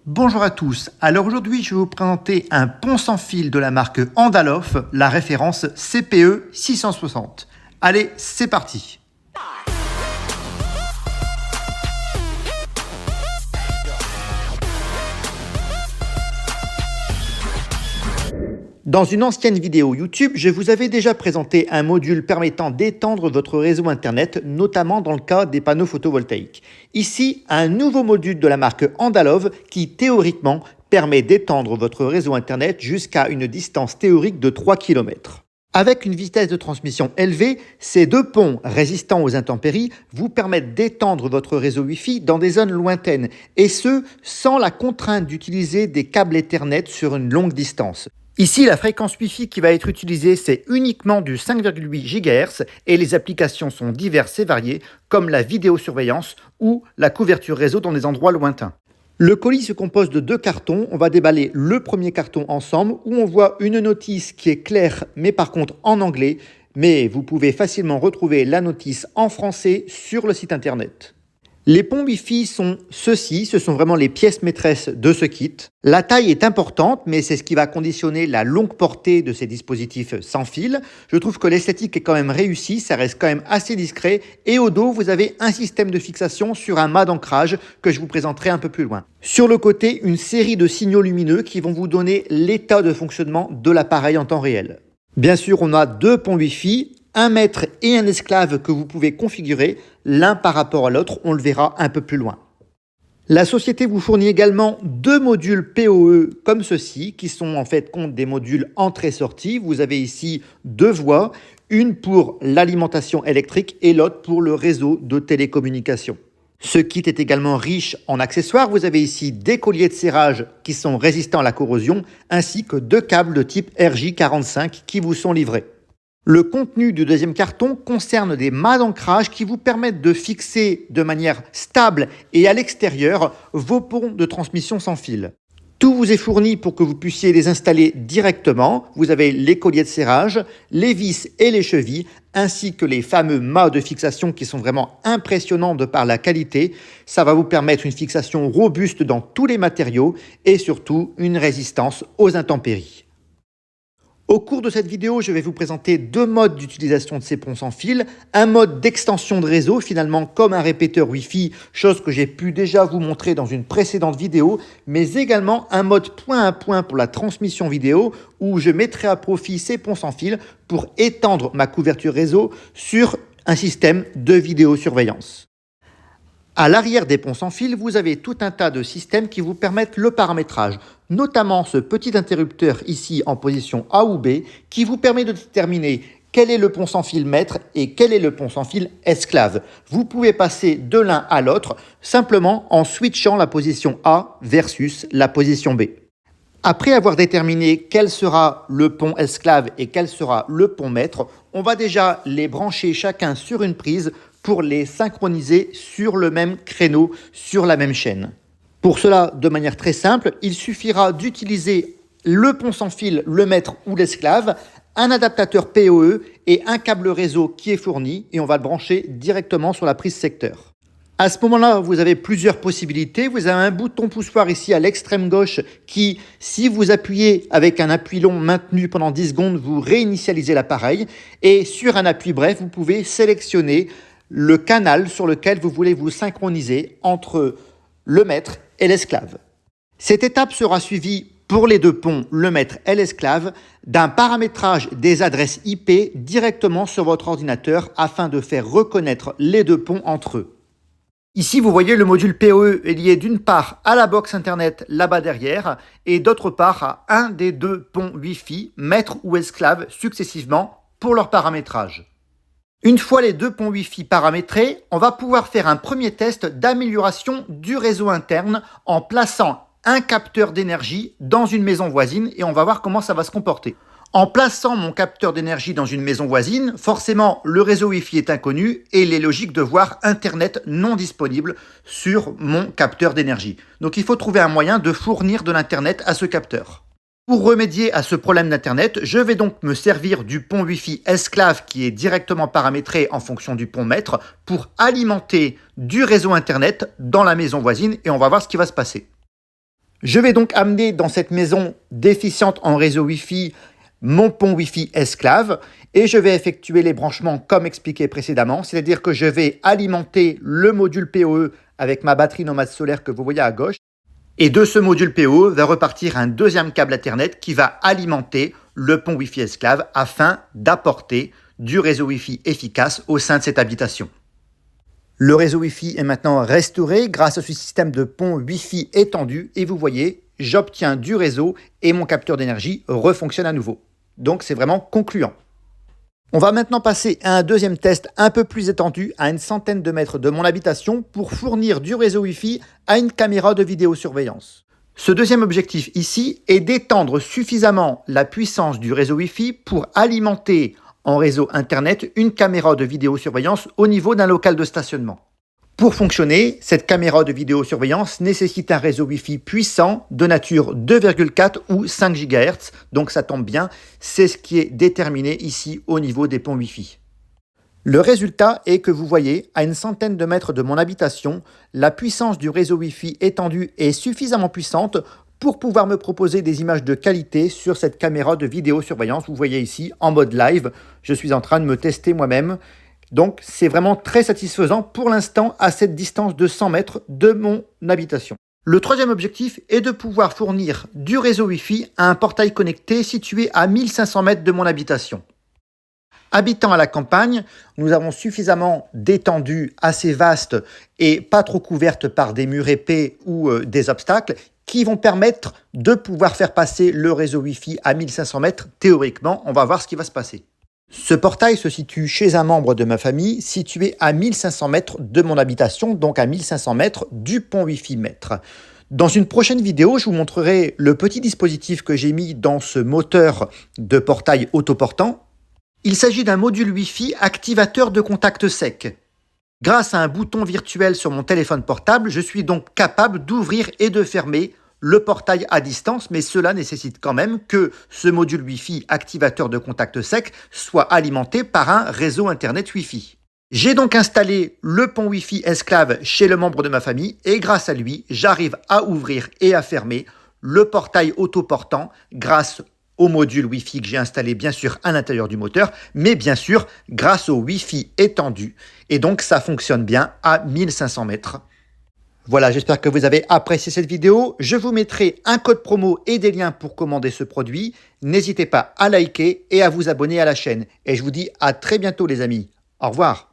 Bonjour à tous, alors aujourd'hui je vais vous présenter un pont sans fil de la marque Andaloff, la référence CPE 660. Allez, c'est parti. Dans une ancienne vidéo YouTube, je vous avais déjà présenté un module permettant d'étendre votre réseau Internet, notamment dans le cas des panneaux photovoltaïques. Ici, un nouveau module de la marque Andaloff qui, théoriquement, permet d'étendre votre réseau Internet jusqu'à une distance théorique de 3 km. Avec une vitesse de transmission élevée, ces deux ponts résistants aux intempéries vous permettent d'étendre votre réseau Wi-Fi dans des zones lointaines, et ce, sans la contrainte d'utiliser des câbles Ethernet sur une longue distance. Ici, la fréquence Wi-Fi qui va être utilisée, c'est uniquement du 5,8 GHz et les applications sont diverses et variées, comme la vidéosurveillance ou la couverture réseau dans des endroits lointains. Le colis se compose de deux cartons. On va déballer le premier carton ensemble où on voit une notice qui est claire, mais par contre en anglais. Mais vous pouvez facilement retrouver la notice en français sur le site internet. Les ponts Wi-Fi sont ceux-ci, ce sont vraiment les pièces maîtresses de ce kit. La taille est importante, mais c'est ce qui va conditionner la longue portée de ces dispositifs sans fil. Je trouve que l'esthétique est quand même réussie, ça reste quand même assez discret. Et au dos, vous avez un système de fixation sur un mât d'ancrage que je vous présenterai un peu plus loin. Sur le côté, une série de signaux lumineux qui vont vous donner l'état de fonctionnement de l'appareil en temps réel. Bien sûr, on a deux ponts Wi-Fi, un maître et un esclave que vous pouvez configurer l'un par rapport à l'autre, on le verra un peu plus loin. La société vous fournit également deux modules PoE comme ceci, qui sont en fait des modules entrée-sortie. Vous avez ici deux voies, une pour l'alimentation électrique et l'autre pour le réseau de télécommunications. Ce kit est également riche en accessoires. Vous avez ici des colliers de serrage qui sont résistants à la corrosion, ainsi que deux câbles de type RJ45 qui vous sont livrés. Le contenu du deuxième carton concerne des mâts d'ancrage qui vous permettent de fixer de manière stable et à l'extérieur vos ponts de transmission sans fil. Tout vous est fourni pour que vous puissiez les installer directement. Vous avez les colliers de serrage, les vis et les chevilles, ainsi que les fameux mâts de fixation qui sont vraiment impressionnants de par la qualité. Ça va vous permettre une fixation robuste dans tous les matériaux et surtout une résistance aux intempéries. Au cours de cette vidéo, je vais vous présenter deux modes d'utilisation de ces ponts sans fil. Un mode d'extension de réseau, finalement comme un répéteur Wi-Fi, chose que j'ai pu déjà vous montrer dans une précédente vidéo, mais également un mode point à point pour la transmission vidéo, où je mettrai à profit ces ponts sans fil pour étendre ma couverture réseau sur un système de vidéosurveillance. À l'arrière des ponts sans fil, vous avez tout un tas de systèmes qui vous permettent le paramétrage, notamment ce petit interrupteur ici en position A ou B qui vous permet de déterminer quel est le pont sans fil maître et quel est le pont sans fil esclave. Vous pouvez passer de l'un à l'autre simplement en switchant la position A versus la position B. Après avoir déterminé quel sera le pont esclave et quel sera le pont maître, on va déjà les brancher chacun sur une prise pour les synchroniser sur le même créneau, sur la même chaîne. Pour cela, de manière très simple, il suffira d'utiliser le pont sans fil, le maître ou l'esclave, un adaptateur PoE et un câble réseau qui est fourni et on va le brancher directement sur la prise secteur. À ce moment-là, vous avez plusieurs possibilités. Vous avez un bouton poussoir ici à l'extrême gauche qui, si vous appuyez avec un appui long maintenu pendant 10 secondes, vous réinitialisez l'appareil. Et sur un appui bref, vous pouvez sélectionner le canal sur lequel vous voulez vous synchroniser entre le maître et l'esclave. Cette étape sera suivie pour les deux ponts, le maître et l'esclave, d'un paramétrage des adresses IP directement sur votre ordinateur afin de faire reconnaître les deux ponts entre eux. Ici, vous voyez le module PoE est lié d'une part à la box Internet là-bas derrière et d'autre part à un des deux ponts Wi-Fi, maître ou esclave, successivement pour leur paramétrage. Une fois les deux ponts Wi-Fi paramétrés, on va pouvoir faire un premier test d'amélioration du réseau interne en plaçant un capteur d'énergie dans une maison voisine et on va voir comment ça va se comporter. En plaçant mon capteur d'énergie dans une maison voisine, forcément le réseau Wi-Fi est inconnu et il est logique de voir Internet non disponible sur mon capteur d'énergie. Donc il faut trouver un moyen de fournir de l'Internet à ce capteur. Pour remédier à ce problème d'Internet, je vais donc me servir du pont Wi-Fi esclave qui est directement paramétré en fonction du pont maître pour alimenter du réseau Internet dans la maison voisine et on va voir ce qui va se passer. Je vais donc amener dans cette maison déficiente en réseau Wi-Fi mon pont Wi-Fi esclave et je vais effectuer les branchements comme expliqué précédemment, c'est-à-dire que je vais alimenter le module PoE avec ma batterie nomade solaire que vous voyez à gauche. Et de ce module PoE va repartir un deuxième câble Ethernet qui va alimenter le pont Wi-Fi esclave afin d'apporter du réseau Wi-Fi efficace au sein de cette habitation. Le réseau Wi-Fi est maintenant restauré grâce à ce système de pont Wi-Fi étendu et vous voyez, j'obtiens du réseau et mon capteur d'énergie refonctionne à nouveau. Donc c'est vraiment concluant. On va maintenant passer à un deuxième test un peu plus étendu à une centaine de mètres de mon habitation pour fournir du réseau Wi-Fi à une caméra de vidéosurveillance. Ce deuxième objectif ici est d'étendre suffisamment la puissance du réseau Wi-Fi pour alimenter en réseau Internet une caméra de vidéosurveillance au niveau d'un local de stationnement. Pour fonctionner, cette caméra de vidéosurveillance nécessite un réseau Wi-Fi puissant de nature 2,4 ou 5 GHz, donc ça tombe bien, c'est ce qui est déterminé ici au niveau des ponts Wi-Fi. Le résultat est que vous voyez, à une centaine de mètres de mon habitation, la puissance du réseau Wi-Fi étendu est suffisamment puissante pour pouvoir me proposer des images de qualité sur cette caméra de vidéosurveillance. Vous voyez ici, en mode live, je suis en train de me tester moi-même. Donc, c'est vraiment très satisfaisant pour l'instant à cette distance de 100 mètres de mon habitation. Le troisième objectif est de pouvoir fournir du réseau Wi-Fi à un portail connecté situé à 1500 mètres de mon habitation. Habitant à la campagne, nous avons suffisamment d'étendues assez vastes et pas trop couvertes par des murs épais ou des obstacles qui vont permettre de pouvoir faire passer le réseau Wi-Fi à 1500 mètres théoriquement. On va voir ce qui va se passer. Ce portail se situe chez un membre de ma famille, situé à 1500 mètres de mon habitation, donc à 1500 mètres du pont Wi-Fi maître. Dans une prochaine vidéo, je vous montrerai le petit dispositif que j'ai mis dans ce moteur de portail autoportant. Il s'agit d'un module Wi-Fi activateur de contact sec. Grâce à un bouton virtuel sur mon téléphone portable, je suis donc capable d'ouvrir et de fermer le portail à distance, mais cela nécessite quand même que ce module Wi-Fi activateur de contact sec soit alimenté par un réseau Internet Wi-Fi. J'ai donc installé le pont Wi-Fi esclave chez le membre de ma famille et grâce à lui, j'arrive à ouvrir et à fermer le portail autoportant grâce au module Wi-Fi que j'ai installé bien sûr à l'intérieur du moteur, mais bien sûr grâce au Wi-Fi étendu. Et donc ça fonctionne bien à 1500 mètres. Voilà, j'espère que vous avez apprécié cette vidéo. Je vous mettrai un code promo et des liens pour commander ce produit. N'hésitez pas à liker et à vous abonner à la chaîne. Et je vous dis à très bientôt les amis. Au revoir.